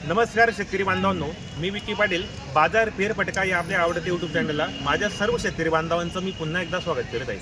नमस्कार शेतकरी बांधवांनो, मी विकी पाटील. बाजार फेरफटका या आपल्या आवडत्या यूट्यूब चॅनलला माझ्या सर्व शेतकरी बांधवांचं मी पुन्हा एकदा स्वागत करत आहे.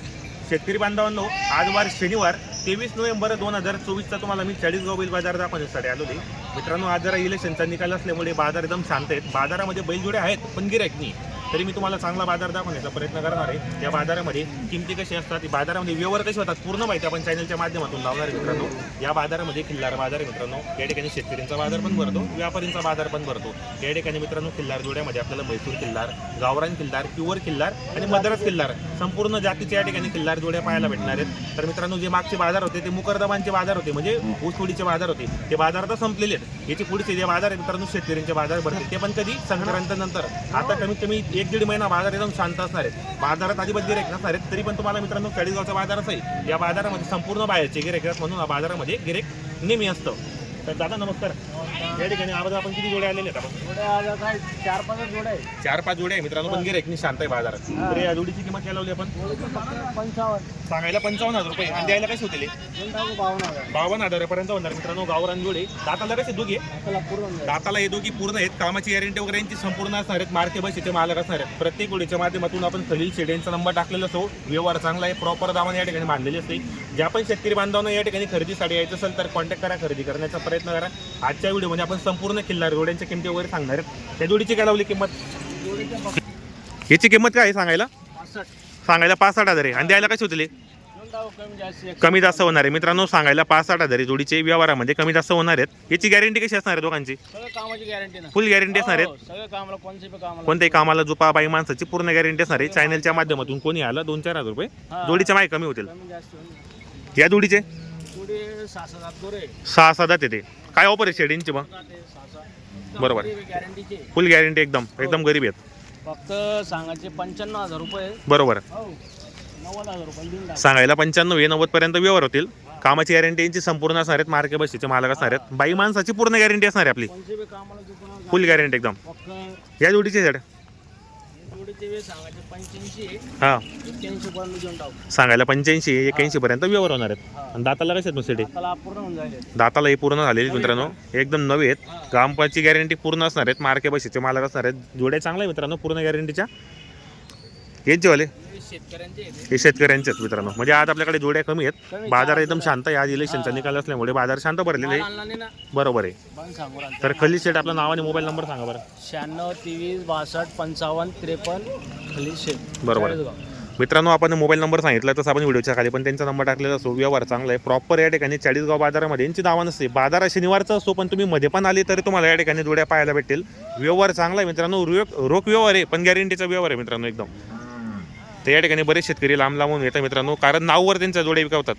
शेतकरी बांधवांनो, आज वार शनिवार 23 नोव्हेंबर 2024चा तुम्हाला मी चाळीसगाव बैल बाजार दाखवण्यासाठी आलो आहे. मित्रांनो, आज जरा इलेक्शनचा निकाल असल्यामुळे बाजार एकदम शांत आहेत. बाजारामध्ये बैलजोडे आहेत पण गिऱ्हाईक नाही. तरी मी तुम्हाला चांगला बाजार दाखवण्याचा प्रयत्न करणार आहे. या बाजारामध्ये किमती कशी असतात, बाजारामध्ये व्यवहार कसे होतात, पूर्ण माहिती आपण चॅनलच्या माध्यमातून लावणार आहे. मित्रांनो, या बाजारामध्ये खिल्लार बाजार आहे. मित्रांनो, या ठिकाणी शेतकऱ्यांचा बाजार पण भरतो, व्यापाऱ्यांचा बाजार पण भरतो. या ठिकाणी मित्रांनो, खिल्लार जोड्यामध्ये आपल्याला म्हैसूर खिल्लार, गावरान खिल्लार, प्युअर खिल्लार आणि मद्रास खिल्लार संपूर्ण जातीचे या ठिकाणी खिल्लार जोड्या पाहायला भेटणार आहेत. तर मित्रांनो, जे मागचे बाजार होते ते मुकरदमांचे बाजार होते, म्हणजे ऊसतोडीचे बाजार होते. ते बाजार आता संपलेले आहेत. याचे पुढचे जे बाजार आहेत मित्रांनो, शेतकऱ्यांचे बाजार भरते. ते पण कधी संक्रांतीनंतर. आता कमीत कमी 1-1.5 महिना बाजार एकदम शांत असणार आहेत. बाजारात अजिबात गिऱ्हाईक नसणार आहेत. तरी पण तुम्हाला मित्रांनो, चाळीसगावचा बाजारच आहे. या बाजारामध्ये संपूर्ण बाहेरचे गिऱ्हाईक असतात, म्हणून या बाजारामध्ये गिऱ्हाईक नेहमी असतं. तर दादा नमस्कार. या ठिकाणी आज आपण किती जोडे आलेले आहेत? आपण 4-5 जोड्या आहे. 4-5 जोडे आहे मित्रांनो, पण गिऱ्हाईक शांत आहे बाजारात. तर या जोडीची किंमत काय लावली आपण? 55. सांगायला 55,000 रुपये आणि द्यायला कसे होतील? 52,000 पर्यंत होणार मित्रांनो. गावरान जोडे दाताला कसे दोघे? दाताला हे दोघी पूर्ण आहेत. कामाची गॅरंटी वगैरे यांची संपूर्ण असणार आहेत. मार्के बशीचे मालक असणार आहेत. प्रत्येक जोडीच्या माध्यमातून आपण खलील शेडेंचा नंबर टाकलेला असो. व्यवहार चांगला आहे, प्रॉपर दामाने या ठिकाणी बांधलेली असते. ज्या पण शेतकरी बांधवांना या ठिकाणी खरेदीसाठी यायचं असेल तर कॉन्टॅक्ट करा, खरेदी करण्याचा प्रयत्न करा. आजच्या व्हिडिओमध्ये आपण संपूर्ण खिल्लार जोड्यांच्या किमती वगैरे सांगणार आहेत. त्या जोडीची काय लावली किंमत? याची किंमत काय आहे सांगायला? 65,000 आहे आणि द्यायला कशी होतील? कमी जास्त होणार आहे मित्रांनो. सांगायला 65,000 जोडीचे, व्यवहारामध्ये कमी जास्त होणार आहेत. याची गॅरंटी कशी असणार आहे दोघांची? फुल गॅरंटी असणार आहे. कोणत्याही कामाला जुपा बाई माणसाची पूर्ण गॅरंटी असणार आहे. चॅनलच्या माध्यमातून कोणी आलं 2-4 हजार रुपये जोडीच्या मागे कमी होतील. या जोडीचे 6-7 येते. काय ऑफर आहे शेडींची मग? बरोबर, फुल गॅरंटी, एकदम गरीब आहेत. फक्त सांगायचे 55,000 रुपये. बरोबर, 90,000 रुपये सांगायला 95, 90 पर्यंत व्यवहार होतील. कामाची गॅरंटी यांची संपूर्ण असणार आहेत. मार्के बशीचे मालक असणार आहेत. बाई माणसाची पूर्ण गॅरंटी असणार आहे आपली, फुल गॅरंटी एकदम. या जोडीचे शेड हा सांगायला 85, 81 पर्यंत व्यवहार होणार आहेत. आणि दाताला कसे आहेत शेडे? दाताला हे पूर्ण झालेले मित्रांनो, एकदम नवे आहेत. कामाची गॅरंटी पूर्ण असणार आहेत. मार्के बशीचे मालक असणार आहेत. जोड्या चांगल्या आहे मित्रांनो, पूर्ण गॅरंटीच्या. यांचे वाले हे शेतकऱ्यांचेच मित्रांनो. म्हणजे आज आपल्याकडे जोड्या कमी आहेत. बाजार एकदम शांत आहे. आज इलेक्शनचा निकाल असल्यामुळे बाजार शांत भरलेले आहे. बरोबर आहे. तर खलील शेठ, आपलं नाव आणि मोबाईल नंबर सांगा बरं. 96 23 62 55 53 खलील शेठ. बरोबर मित्रांनो, आपण मोबाईल नंबर सांगितला तसं आपण व्हिडिओच्या खाली पण त्यांचा नंबर टाकलेला असो. व्यवहार चांगला आहे, प्रॉपर. या ठिकाणी चाळीसगाव बाजारामध्ये यांची दावा नसते. बाजार शनिवारचा असतो, पण तुम्ही मध्ये पण आले तरी तुम्हाला या ठिकाणी जोड्या पाहायला भेटेल. व्यवहार चांगला आहे मित्रांनो. रोख व्यवहार आहे, पण गॅरंटीचा व्यवहार आहे मित्रांनो एकदम. तर या ठिकाणी बरेच शेतकरी लांब लांबून येतात मित्रांनो, कारण नाववर त्यांच्या जोड्या विकवतात.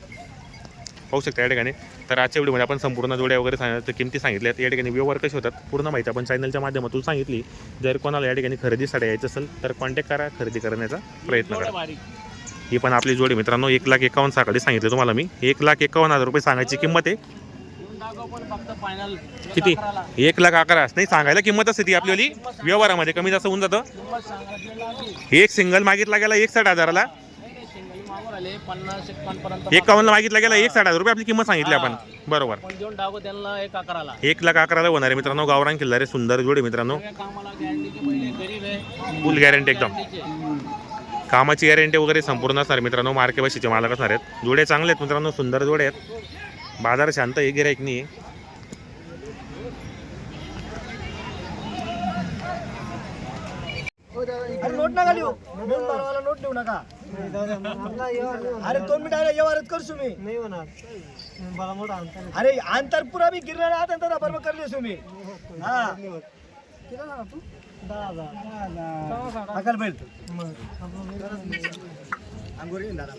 पाहू शकता या ठिकाणी. तर आजच्या व्हिडिओमध्ये आपण संपूर्ण जोड्या वगैरे सांगितल्या, किमती सांगितल्या. या ठिकाणी व्यवहार कसे होतात पूर्ण माहिती आपण चॅनलच्या माध्यमातून सांगितली. जर कोणाला या ठिकाणी खरेदीसाठी यायचं असेल तर कॉन्टॅक्ट करा, खरेदी करण्याचा प्रयत्न करा. ही पण आपली जोडी मित्रांनो 1,51,000 सकाळी सांगितले तुम्हाला मी. 1,51,000 रुपये सांगायची किंमत आहे. किती? 1,11,000 नाही सांगायला किंमत असते ती आपली. व्यवहारामध्ये कमी जास्त होऊन जातं. एक सिंगल मागितला गेला 61,000ला, 51ला मागितला गेला 61,000 रुपये आपली किंमत सांगितली आपण. बरोबर, 1,11,000 होणार आहे मित्रांनो. गावरान खिल्लार, सुंदर जोडी मित्रांनो, फुल गॅरंटी एकदम. कामाची गॅरंटी वगैरे संपूर्ण असणार मित्रांनो. मार्के बशीचे मालक असणार आहेत. जोडे चांगले आहेत मित्रांनो, सुंदर जोडे आहेत. बाजार शांत आहे, गिऱ्हाईक नाही. नोट नका लिहू, नोट लिहू नका. अरे 2 मिनिट व्यवहारच करसू मी. नाही होणार. अरे अंतर पुरा मी गिरणार आता तर बरोबर करले तुम्ही. हा तू 10,000 अकल बैल अंगोरी दादा.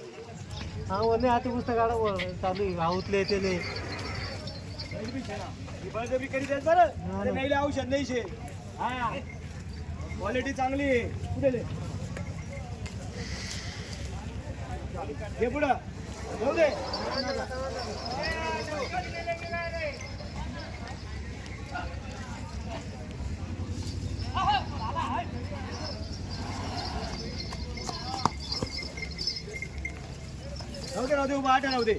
हा वने आती पुस्तक चालू गावतले तेले बळजबरी करी द्या सर. अरे नाही औषध नाही शे. हा क्वालिटी चांगली आहे. कुठे हे पुढं जाऊ दे. राहू दे उभा आठ राहू दे.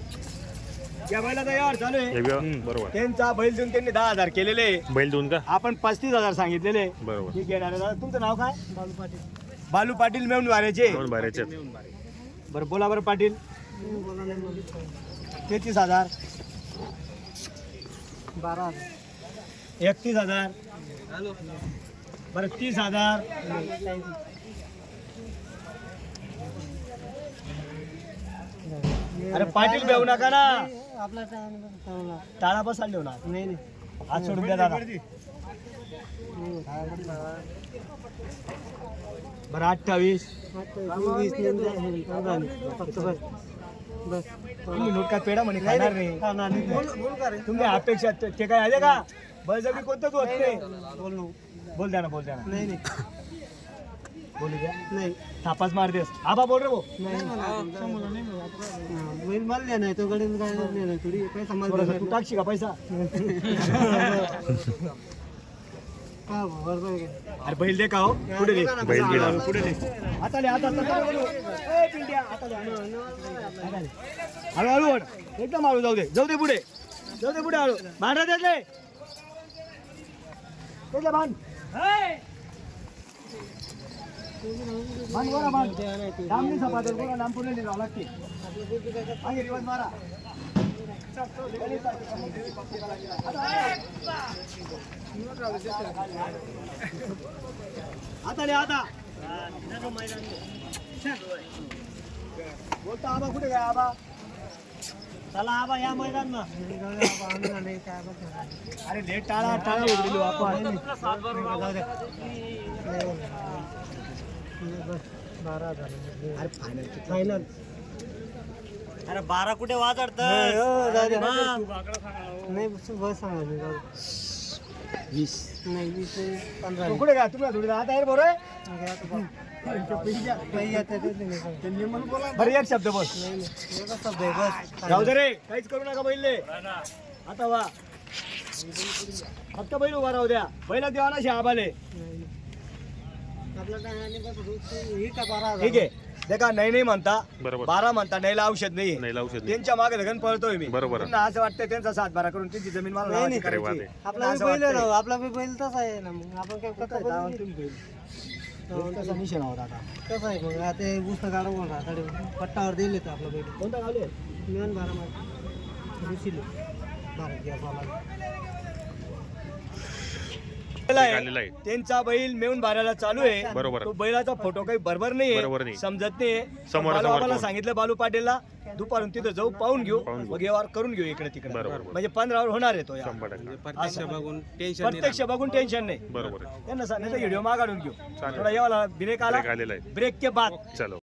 या बैलाचा व्यवहार चालू आहे बरोबर. त्यांचा बैल देऊन त्यांनी 10,000 केलेले. बैल देऊन का? आपण 35,000 सांगितलेले. बरोबर. ठीक आहे दादा. तुमचं नाव काय? बालू पाटील मेवून वाऱ्याचे. दोन बाहेरचे. बरं बोला बरं पाटील. 33,000 31,000 बरं 30,000 अरे पाटील बेऊ नका ना. आपला टाळा बसायला ठेवणार नाही. आज सोडून द्या दादा. बरं 28 तुम्ही नोट काय पेढा म्हणे खाणार नाही. तुम्ही अपेक्षा ते काय आहे का? बळजबरी कोणतंच होत नाही. बोल द्या ना बोल द्या ना. नाही बोलू द्या. नाही थापास मार देस. आबा बोल रे भाऊ. नाही तो गडीन काय तू टाकशी का पैसा? अरे बैल दे का हो? पुढे दे. बैल दिला. पुढे दे. आता ले आता हळूहळू ओढ. एकदम हळू जाऊ दे. जाऊ दे पुढे. जाऊ दे पुढे हळू. भांडा देतले बांध. बांध बरं बांध. लांबनी सपाटे बघा लांब पुढे जावं लागते. मागे रिवाज मारा. आता ले आता बोलता आबा कुठे काय आबा? चला आबा या मैदान. अरे लेट टाळा टाळा उडलो आपण. 12,000 अरे फायनल. अरे 12 कुठे वाजडत? नाही बस सांगा 20 नाही 20 15 कुठे काय तुम्ही थोडी आता आहे बरोबर. बरं एक शब्द बस. जाऊ दे रे काहीच करू नका बैलले. आता वा फक्त बैल उभा राहू द्या. बैला देवा ना शहाबाले. ठीक आहे देखा नाही नाही म्हणता. बरोबर. 12 म्हणता नाहीला औषध नाही. नाही लावू शकत. त्यांच्या मागे धगन पळतोय मी. बरोबर. त्यांना असं वाटतं त्यांचा 7-12 करून त्यांची जमीन मला नावाची करायची. आपला असं बैल वाटतंय. आपला बैल तसा आहे ना. मग आपण काय तसा निशाणा होता आता. कसं आहे मग आता ऊस गाडा पट्टावर दिले तर आपला बैल कोणता गावले? मिळून 12 ऋषीले 12 घ्या. आलेला आहे. त्यांचा बैल मेवून बाराला चालू आहे. बरोबर. तो बैलाचा फोटो काही बरोबर नाही नाही. समजत नाही. समोर आम्हाला सांगितलं बालू पाटीलला दुपारून तिथं जाऊ पाहून घेऊ मग व्यवहार करून घेऊ इकडे तिकडे. बरोबर. म्हणजे 15 होणार आहे तो. 100%. प्रत्यक्ष बघून टेन्शन नाही. बरोबर. त्यांना सांगितलं व्हिडिओ मागाडून घेऊ. थोडा येवाला ब्रेक आला. आलेला आहे. ब्रेक के बाद चलो.